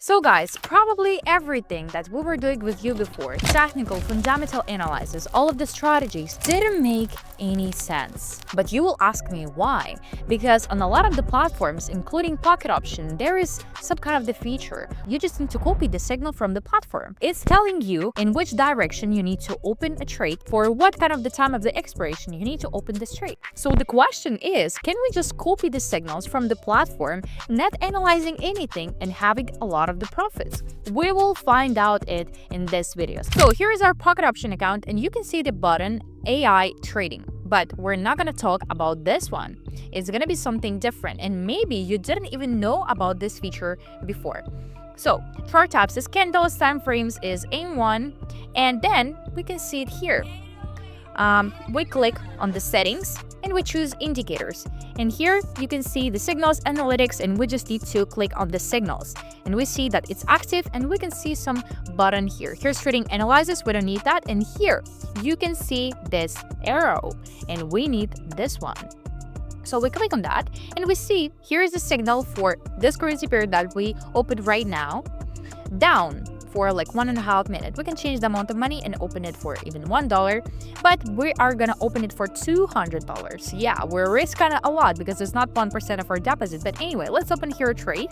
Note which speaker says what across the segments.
Speaker 1: So guys, probably everything that we were doing with you before, technical, fundamental analysis, all of the strategies didn't make any sense. But you will ask me why? Because on a lot of the platforms, including Pocket Option, there is some kind of the feature. You just need to copy the signal from the platform. It's telling you in which direction you need to open a trade, for what kind of the time of the expiration you need to open this trade. So the question is, can we just copy the signals from the platform, not analyzing anything and having a lot of the profits? We will find out it in this video. So here is our Pocket Option account, and you can see the button AI Trading. But we're not going to talk about this one. It's going to be something different, and maybe you didn't even know about this feature before. So chart types is candles, time frames is AIM1, and then we can see it here. We click on the settings and we choose indicators, and here you can see the signals analytics, and we just need to click on the signals and we see that it's active, and we can see some button here. Here's trading analysis, we don't need that, and here you can see this arrow and we need this one. So we click on that and we see here is the signal for this currency pair that we opened right now, down for like 1.5 minutes. We can change the amount of money and open it for even $1, but we are gonna open it for $200. Yeah, we're risking a lot because it's not 1% of our deposit. But anyway, let's open here a trade.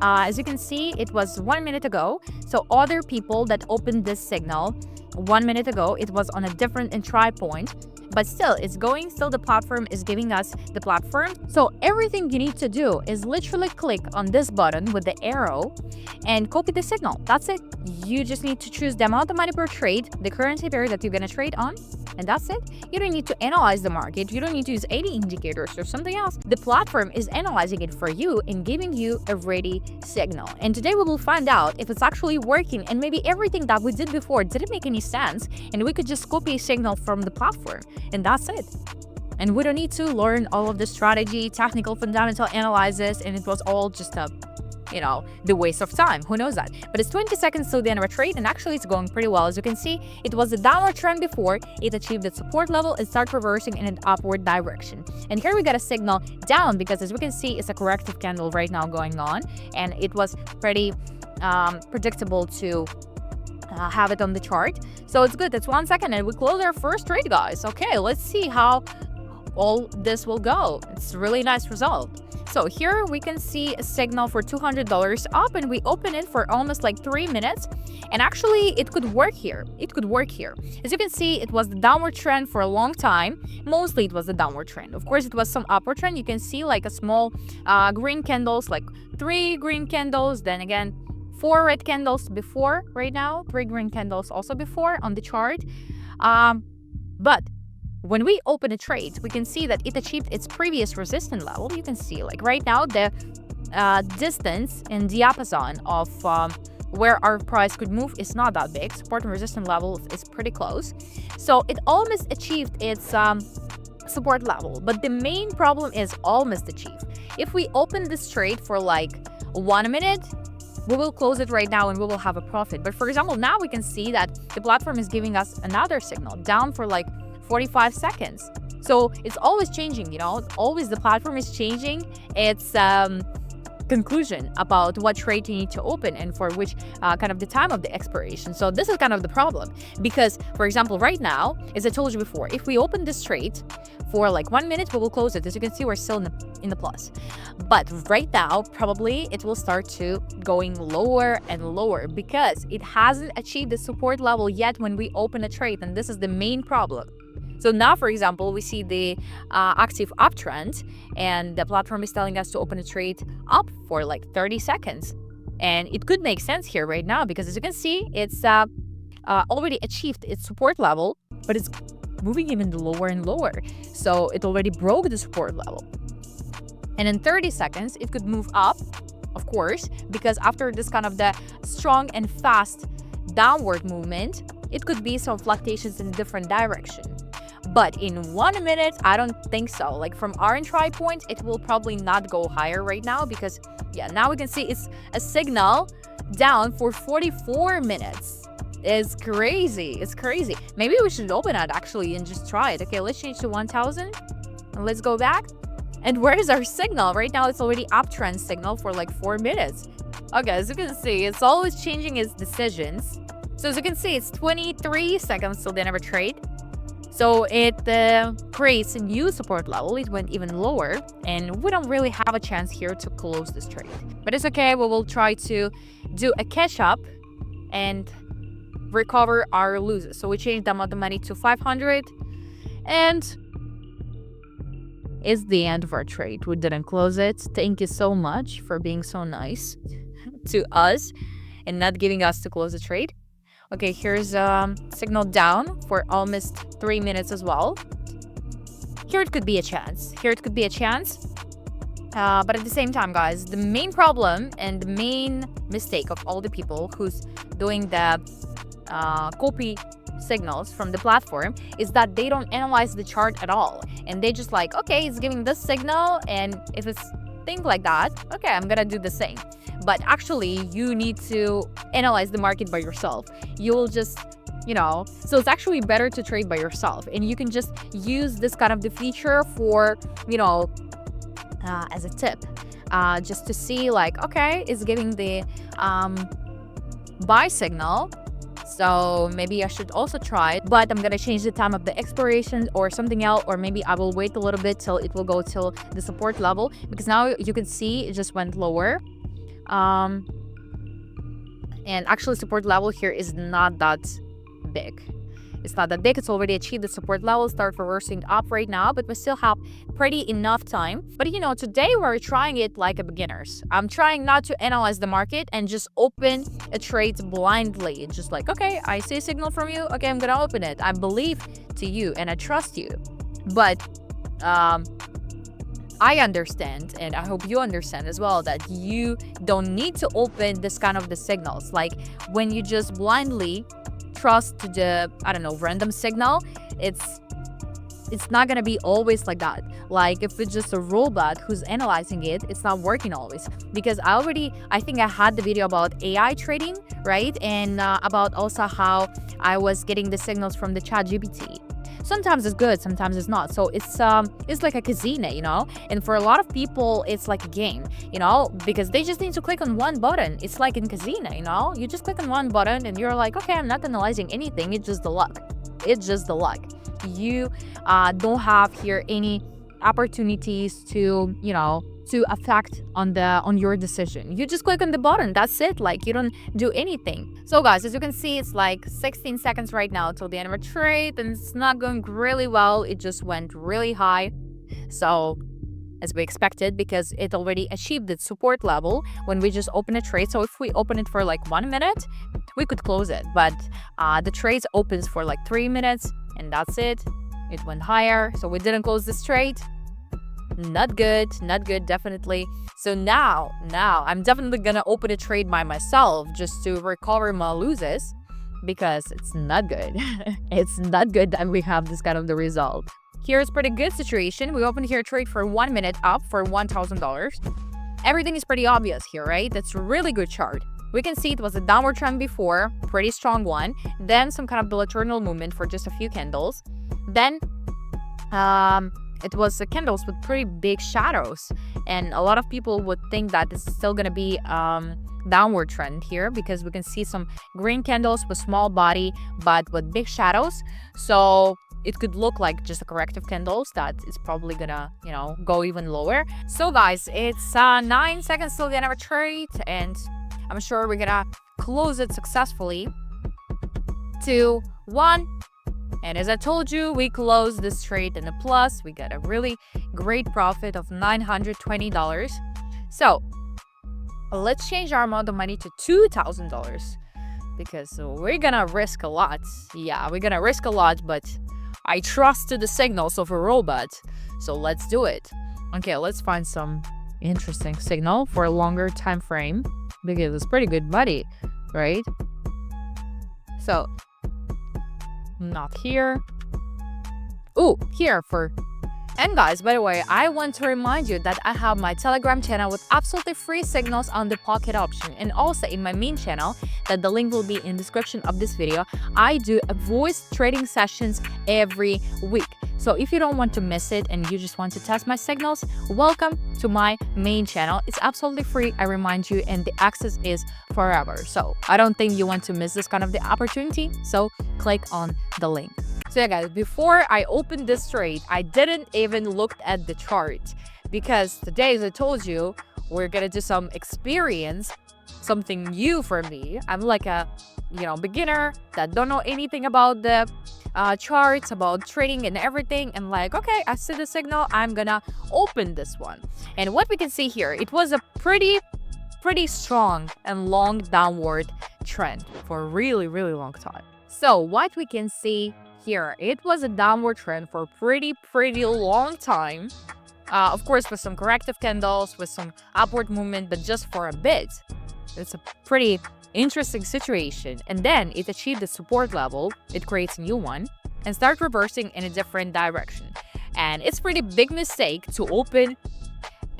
Speaker 1: As you can see, it was 1 minute ago. So other people that opened this signal 1 minute ago, it was on a different entry point, but still it's going, still the platform is giving us the platform. So everything you need to do is literally click on this button with the arrow and copy the signal. That's it. You just need to choose the amount of money per trade, the currency pair that you're gonna trade on, and that's it. You don't need to analyze the market. You don't need to use any indicators or something else. The platform is analyzing it for you and giving you a ready signal. And today we will find out if it's actually working, and maybe everything that we did before didn't make any sense and we could just copy a signal from the platform, and that's it. And we don't need to learn all of the strategy, technical, fundamental analysis, and it was all just the waste of time. Who knows that? But it's 20 seconds till the end of a trade, and actually it's going pretty well. As you can see, it was a downward trend before, it achieved its support level and start reversing in an upward direction. And here we got a signal down because, as we can see, it's a corrective candle right now going on, and it was pretty predictable to have it on the chart. So it's good. It's 1 second and we close our first trade, guys. Okay, let's see how all this will go. It's a really nice result. So here we can see a signal for $200 up, and we open it for almost like 3 minutes, and actually it could work here. It could work here. As you can see, it was the downward trend for a long time. Mostly it was the downward trend. Of course, it was some upward trend. You can see like a small green candles, like 3 green candles, then again 4 red candles before. Right now 3 green candles also before on the chart. But when we open a trade, we can see that it achieved its previous resistance level. You can see like right now the distance and diapason of where our price could move is not that big. Support and resistance level is pretty close. So it almost achieved its support level, but the main problem is almost achieved. If we open this trade for like 1 minute, we will close it right now and we will have a profit. But for example, now we can see that the platform is giving us another signal down for like 45 seconds. So it's always changing, always the platform is changing its conclusion about what trade you need to open and for which kind of the time of the expiration. So this is kind of the problem, because for example, right now, as I told you before, if we open this trade for like 1 minute, we will close it. As you can see, we're still in the plus. But right now, probably it will start to going lower and lower because it hasn't achieved the support level yet when we open a trade, and this is the main problem. So now, for example, we see the active uptrend, and the platform is telling us to open a trade up for like 30 seconds. And it could make sense here right now because, as you can see, it's already achieved its support level, but it's moving even lower and lower. So it already broke the support level. And in 30 seconds, it could move up, of course, because after this kind of the strong and fast downward movement, it could be some fluctuations in a different direction. But in 1 minute, I don't think so. Like from our entry point, it will probably not go higher right now because, yeah, now we can see it's a signal down for 44 minutes. It's crazy. It's crazy. Maybe we should open it actually and just try it. Okay, let's change to 1000 and let's go back. And where is our signal? Right now, it's already uptrend signal for like 4 minutes. Okay, as you can see, it's always changing its decisions. So as you can see, it's 23 seconds till the end of a trade. So it creates a new support level. It went even lower, and we don't really have a chance here to close this trade. But it's okay. We will try to do a catch up and recover our losses. So we changed the amount of money to 500, and it's the end of our trade. We didn't close it. Thank you so much for being so nice to us and not giving us to close the trade. Okay, here's signal down for almost 3 minutes as well. Here it could be a chance. But at the same time, guys, the main problem and the main mistake of all the people who's doing the copy signals from the platform is that they don't analyze the chart at all. And they just like, okay, it's giving this signal, and if it's things like that, okay, I'm gonna do the same. But actually, you need to analyze the market by yourself. You'll just, so it's actually better to trade by yourself. And you can just use this kind of the feature for, as a tip, just to see like, okay, it's giving the buy signal. So maybe I should also try it, but I'm gonna change the time of the expiration or something else, or maybe I will wait a little bit till it will go till the support level, because now you can see it just went lower. And actually support level here is not that big. It's already achieved the support level, start reversing up right now, but we still have pretty enough time. But today we're trying it like a beginners. I'm trying not to analyze the market and just open a trade blindly. Just like, okay, I see a signal from you. Okay, I'm gonna open it. I believe to you and I trust you. But I understand, and I hope you understand as well, that you don't need to open this kind of the signals. Like when you just blindly trust the, random signal, it's not gonna be always like that. Like if it's just a robot who's analyzing it, it's not working always. Because I think I had the video about AI trading, right? And about also how I was getting the signals from the ChatGPT. Sometimes it's good, sometimes it's not. So it's like a casino, and for a lot of people it's like a game, because they just need to click on one button. It's like in casino, you just click on one button and you're like, okay, I'm not analyzing anything, it's just the luck. You don't have here any opportunities to affect on your decision. You just click on the button, that's it. Like you don't do anything. So guys, as you can see, it's like 16 seconds right now till the end of a trade, and it's not going really well. It just went really high, so as we expected, because it already achieved its support level when we just open a trade. So if we open it for like 1 minute, we could close it, but the trade opens for like 3 minutes, and that's it. It went higher, so we didn't close this trade. Not good, definitely. So now I'm definitely gonna open a trade by myself just to recover my losses, because it's not good. It's not good that we have this kind of the result. Here's pretty good situation. We opened here a trade for 1 minute up for $1,000. Everything is pretty obvious here, right? That's a really good chart. We can see it was a downward trend before, pretty strong one, then some kind of bilateral movement for just a few candles, then it was candles with pretty big shadows, and a lot of people would think that it's still gonna be downward trend here, because we can see some green candles with small body but with big shadows. So it could look like just a corrective candles that is probably gonna go even lower. So guys, it's 9 seconds till the end of a trade, and I'm sure we're gonna close it successfully. 2, 1. And as I told you, we closed this trade in a plus. We got a really great profit of $920. So let's change our amount of money to $2,000, because we're gonna risk a lot. Yeah, we're gonna risk a lot, but I trusted the signals of a robot, so let's do it. Okay, let's find some interesting signal for a longer time frame, because it's pretty good money, right? So not here. Ooh, here for. And guys, by the way, I want to remind you that I have my Telegram channel with absolutely free signals on the pocket option, and also in my main channel, that the link will be in description of this video. I do a voice trading sessions every week. So if you don't want to miss it and you just want to test my signals, welcome to my main channel. It's absolutely free, I remind you, and the access is forever. So I don't think you want to miss this kind of the opportunity. So click on the link. So yeah, guys, before I opened this trade, I didn't even look at the chart because today, as I told you, we're gonna do some experience, something new for me. I'm like a beginner that don't know anything about the charts, about trading and everything, and like, okay, I see the signal, I'm gonna open this one. And what we can see here, it was a pretty strong and long downward trend for a really long time. So what we can see here, it was a downward trend for a pretty long time. Of course, with some corrective candles, with some upward movement, but just for a bit. It's a pretty interesting situation. And then it achieved the support level, it creates a new one, and start reversing in a different direction. And it's pretty big mistake to open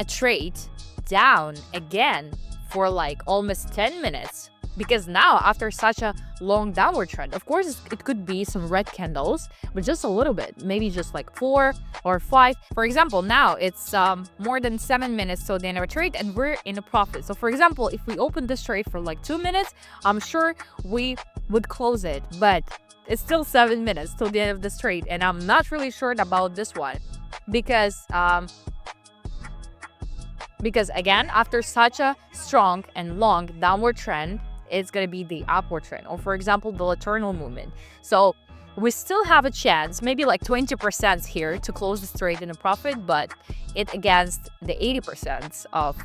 Speaker 1: a trade down again for like almost 10 minutes. Because now, after such a long downward trend, of course, it could be some red candles, but just a little bit, maybe just like 4 or 5. For example, now it's more than 7 minutes till the end of a trade, and we're in a profit. So, for example, if we open this trade for like 2 minutes, I'm sure we would close it, but it's still 7 minutes till the end of this trade, and I'm not really sure about this one because again, after such a strong and long downward trend, it's going to be the upward trend, or for example, the lateral movement. So we still have a chance, maybe like 20% here to close this trade in a profit, but it against the 80% of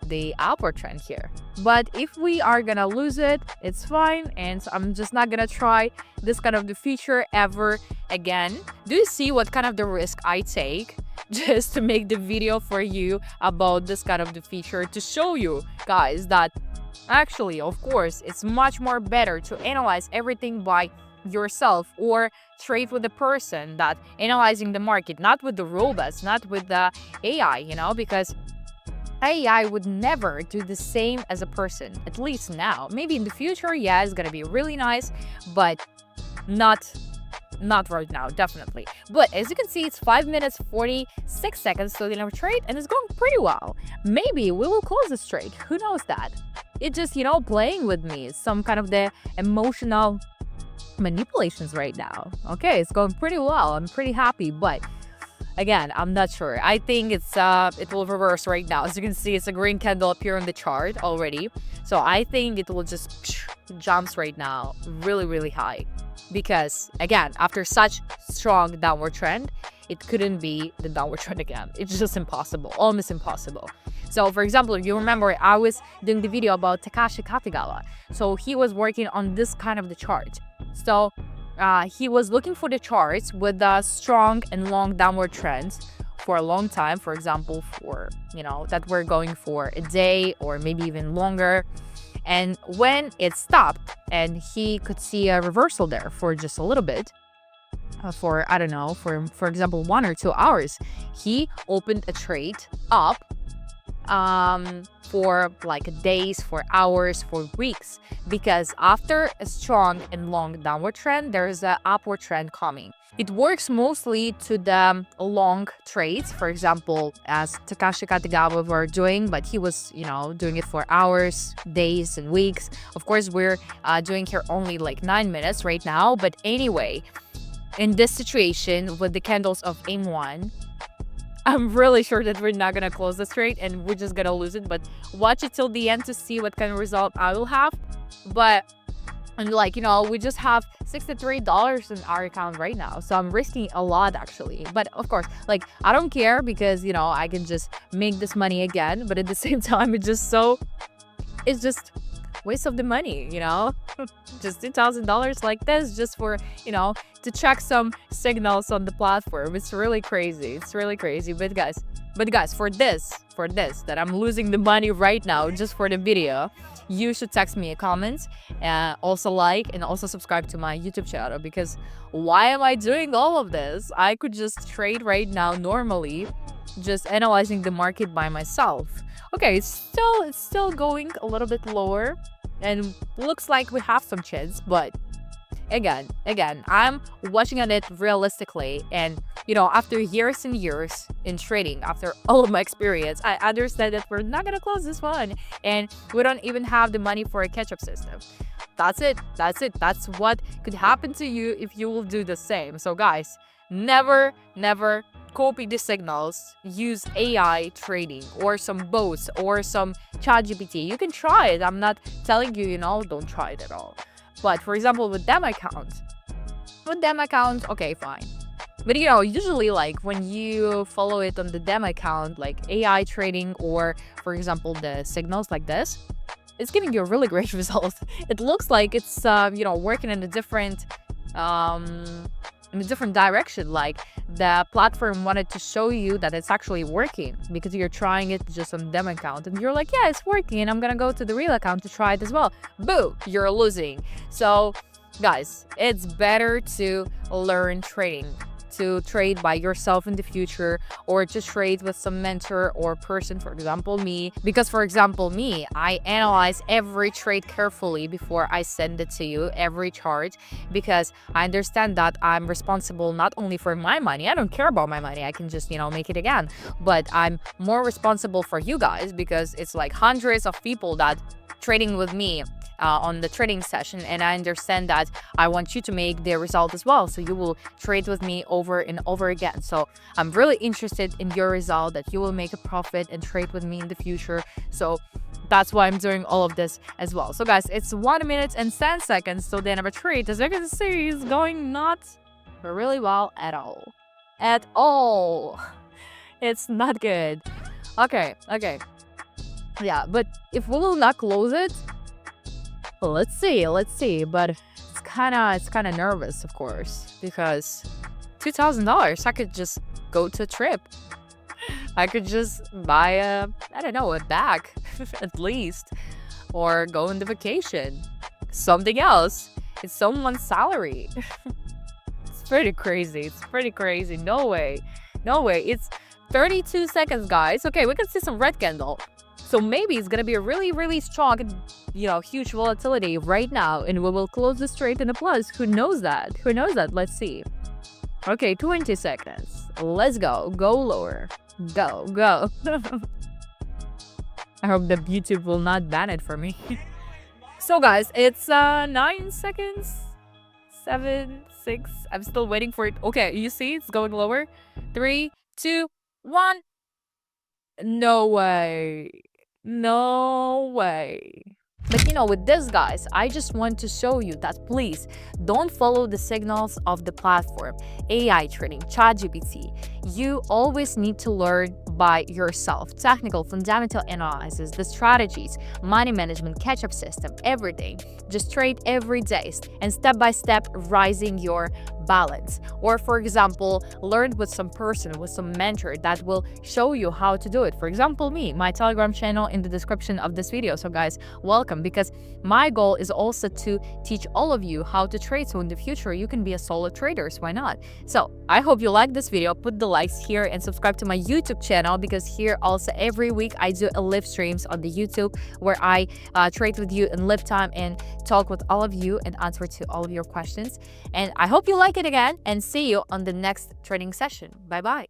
Speaker 1: the upward trend here. But if we are gonna lose it, it's fine, and so I'm just not gonna try this kind of the feature ever again. Do you see what kind of the risk I take just to make the video for you about this kind of the feature, to show you guys that actually, of course, it's much more better to analyze everything by yourself or trade with a person that analyzing the market, not with the robots, not with the AI, because AI would never do the same as a person, at least now. Maybe in the future, yeah, it's gonna be really nice, but not right now, definitely. But as you can see, it's 5 minutes 46 seconds till the end of a trade, and it's going pretty well. Maybe we will close this trade, who knows that? It's just, playing with me, some kind of the emotional manipulations right now. Okay, it's going pretty well, I'm pretty happy, but again, I'm not sure. I think it will reverse right now. As you can see, it's a green candle appear on the chart already. So I think it will just jumps right now really high. Because again, after such strong downward trend, it couldn't be the downward trend again. It's just impossible, almost impossible. So for example, if you remember, I was doing the video about Takashi Katigawa. So he was working on this kind of the chart. So he was looking for the charts with the strong and long downward trends for a long time, for example, for that we're going for a day or maybe even longer. And when it stopped and he could see a reversal there for just a little bit, for I don't know, for example 1 or 2 hours, he opened a trade up for like days, for hours, for weeks, because after a strong and long downward trend, there's an upward trend coming. It works mostly to the long trades, for example, as Takashi Katigawa were doing, but he was, doing it for hours, days, and weeks. Of course, we're doing here only like 9 minutes right now, but anyway, in this situation with the candles of AIM1, I'm really sure that we're not gonna close this trade and we're just gonna lose it, but watch it till the end to see what kind of result I will have. But and we just have $63 in our account right now, so I'm risking a lot actually. But of course, I don't care because I can just make this money again, but at the same time it's just waste of the money, just $2,000 like this just for to check some signals on the platform. It's really crazy, but guys, for this that I'm losing the money right now just for the video, you should text me a comment, also like and also subscribe to my YouTube channel, because why am I doing all of this? I could just trade right now normally, just analyzing the market by myself. Okay, it's still going a little bit lower and looks like we have some chance, but again, I'm watching on it realistically. And, after years and years in trading, after all of my experience, I understand that we're not going to close this one. And we don't even have the money for a catch-up system. That's it. That's it. That's what could happen to you if you will do the same. So guys, never copy the signals. Use AI trading or some bots or some ChatGPT. You can try it. I'm not telling you, don't try it at all. But for example, with demo account, okay, fine. But usually like when you follow it on the demo account, like AI trading or for example, the signals like this, it's giving you a really great result. It looks like it's, working in a different direction. Like the platform wanted to show you that it's actually working because you're trying it just on demo account and you're like, yeah, it's working. I'm gonna go to the real account to try it as well. Boo, you're losing. So guys, it's better to learn trading, to trade by yourself in the future or to trade with some mentor or person, for example me, because for example me, I analyze every trade carefully before I send it to you, every chart, because I understand that I'm responsible not only for my money. I don't care about my money, I can just make it again, but I'm more responsible for you guys because it's like hundreds of people that trading with me on the trading session, and I understand that I want you to make the result as well, so you will trade with me over and over again. So I'm really interested in your result, that you will make a profit and trade with me in the future. So that's why I'm doing all of this as well. So guys, it's 1 minute and 10 seconds till the end of a trade. As you can see, it's going not really well at all. It's not good. Okay, yeah, but if we will not close it, let's see, but it's kind of nervous, of course, because $2,000, I could just go to a trip. I could just buy a bag at least, or go on the vacation, something else. It's someone's salary. It's pretty crazy. No way. It's 32 seconds, guys. Okay, we can see some red candle. So maybe it's gonna be a really strong, huge volatility right now, and we will close the trade in a plus. Who knows that? Let's see. Okay, 20 seconds. Let's go. Go lower. Go. I hope that YouTube will not ban it for me. So guys, it's 9 seconds. 7, 6. I'm still waiting for it. Okay, you see it's going lower. 3, 2, 1. No way. But with this, guys, I just want to show you that please don't follow the signals of the platform, AI trading, ChatGPT. You always need to learn by yourself. Technical, fundamental analysis, the strategies, money management, catch-up system, everything. Just trade every day and step by step rising your balance. Or for example, learn with some person, with some mentor that will show you how to do it. For example, me, my Telegram channel in the description of this video. So guys, welcome, because my goal is also to teach all of you how to trade, so in the future you can be a solo trader. So why not? So I hope you like this video. Put the likes here and subscribe to my YouTube channel, because here also every week I do a live streams on the YouTube where I trade with you in live time and talk with all of you and answer to all of your questions. And I hope you like it again, and see you on the next trading session. Bye bye.